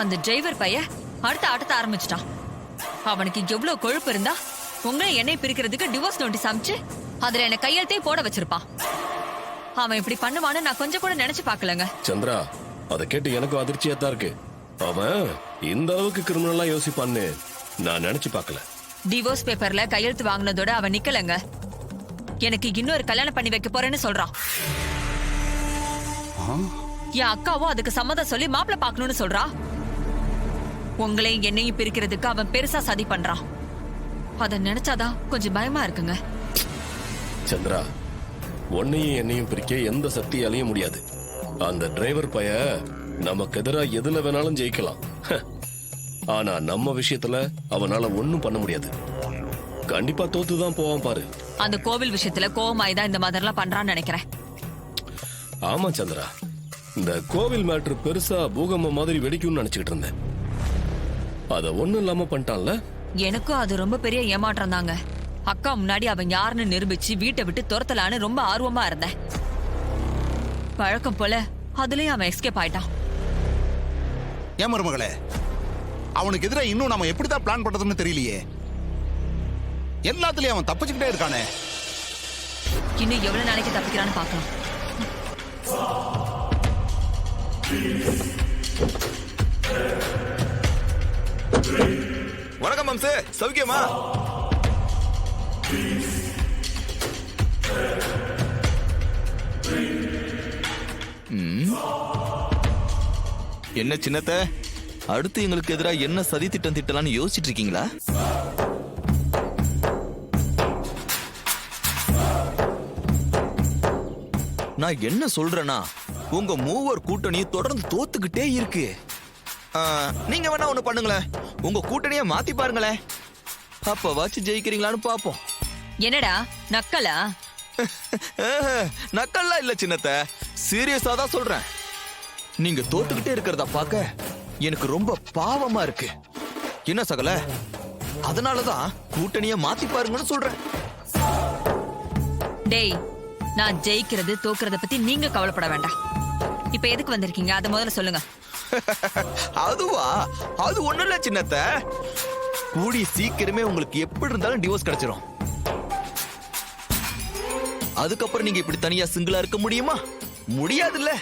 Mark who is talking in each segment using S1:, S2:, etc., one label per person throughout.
S1: அந்த டிரைவர் பைய அடுத்த ஆட்டத்தை ஆரம்பிச்சிட்டான். அவனுக்கு எவ்வளவு கொழுப்பு இருந்தா உங்களை என்னை பிரிக்கிறதுக்கு டிவோர்ஸ் நோட்டீஸ் அமைச்சு அதுல என்ன கையெழுத்தே போட வச்சிருப்பான். அவன் இப்படி பண்ணுவான்னு நான் கொஞ்சம் கூட நினைச்சு பாக்கலங்க.
S2: சந்திரா, அதை கேட்டு எனக்கும் அதிர்ச்சியா தான் இருக்கு. அவன் இந்த அளவுக்கு கிரிமினலா யோசிப்பான்னு நான் நினைச்சு பார்க்கல.
S1: டிவோர்ஸ் பேப்பர்ல கையெழுத்து வாங்கினதோட அவன் நிக்கலங்க. எனக்கு இன்னொரு கல்யாணம் பண்ணி வைக்க போறேன்னு சொல்றான். என் அக்காவும் அதுக்கு சம்மதம் சொல்லி மாப்பிள்ள பாக்கணும்னு சொல்றா. உங்களையும் என்னையும் பிரிக்கிறதுக்கு அவன் பெருசா சதி பண்றான். அத நினைச்சாதான் கொஞ்சம் பயமா இருக்குங்க.
S2: சந்திரா, உன்னையும் என்னையும் பிரிக்க எந்த சக்தியாலையும் முடியாது. அந்த டிரைவர் பைய நமக்கு எதிரா எதுல வேணாலும் ஜெயிக்கலாம். ஆனா நம்ம விஷயத்துல அவனால ஒண்ணும் பண்ண முடியாது. கண்டிப்பா தோத்துதான் போவான் பாரு.
S1: அந்த கோவில் விஷயத்துல கோவமாய்தான் இந்த மாதிரிலாம் பண்றான்னு நினைக்கிறேன்.
S2: ஆமா சந்திரா, இந்த கோவில் மேட்ரு பெருசா பூகம்பம் மாதிரி வெடிக்கும்னு நினைச்சுக்கிட்டு இருந்தேன். அத ஒண்ணும் இல்லாம பண்ணிட்டான்ல.
S1: எனக்கும் அது ரொம்ப பெரிய ஏமாற்றம் தாங்க. அக்கா முன்னாடி அவன் யாருன்னு நிரூபிச்சு வீட்டை விட்டு துரத்தலான்னு ரொம்ப ஆர்வமா இருந்தேன். பழக்கம் போல அதுலயும் அவன் எஸ்கேப் ஆயிட்டான்.
S3: ஏன் மருமகளே, அவனுக்கு எதிராக இன்னும் நாம எப்படிதான் பிளான் பண்றதுன்னு தெரியலையே. எல்லாத்துலயும் அவன் தப்பிச்சுக்கிட்டே இருக்கானே.
S1: இன்னும் எவ்வளவு நாளைக்கு தப்பிக்கிறான்னு பாக்கலாம்.
S4: வணக்கம் மம்சே, சௌக்கியமா? என்ன சின்னத்த, அடுத்து எங்களுக்கு எதிராக என்ன சதி திட்டம் திட்டலான்னு யோசிச்சுட்டு இருக்கீங்களா? நான் என்ன சொல்றேன்னா, உங்க மூவர் கூட்டணி தொடர்ந்து தோத்துக்கிட்டே இருக்கு. நீங்க வேணா ஒண்ணு பண்ணுங்களேன், உங்க கூட்டணியை மாத்தி பாருங்களேன். அப்பவாச்சும் ஜெயிக்கிறீங்களான்னு பாப்போம்.
S1: என்னடா நக்கலா?
S4: நக்கல்லாம் இல்ல சின்னத்த, சீரியஸா தான் சொல்றேன். நீங்க தோத்துக்கிட்டே இருக்கிறத பார்க்க எனக்கு ரொம்ப பாவமா இருக்கு. என்ன சகல, அதனாலதான் கூட்டணியை மாத்தி பாருங்கன்னு சொல்றேன்.
S1: டேய், நான் ஜெயிக்கிறது தோக்குறத பத்தி நீங்க கவலைப்பட வேண்டாம். இப்ப எதுக்கு வந்திருக்கீங்க அத முதல்ல சொல்லுங்க.
S4: அதுவா, அது ஒண்ணு இல்ல சின்னத்த, கூடி சீக்கிரமே உங்களுக்கு எப்படி இருந்தாலும் டிவோர்ஸ் கிடைச்சிரும். அதுக்கப்புறம் நீங்க இப்படி தனியா சிங்கிளா இருக்க முடியுமா? முடியாதுல்ல.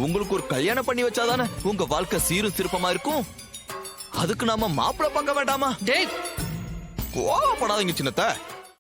S4: உங்களுக்கு ஒரு கல்யாணம் பண்ணி வச்சாதானே உங்க வாழ்க்கை சீரும் சிறப்பமா இருக்கும். அதுக்கு நாம மாப்பிள்ளை பார்க்க வேண்டாமா?
S1: டேய்,
S4: கோவப்படாதீங்க சின்னத்த.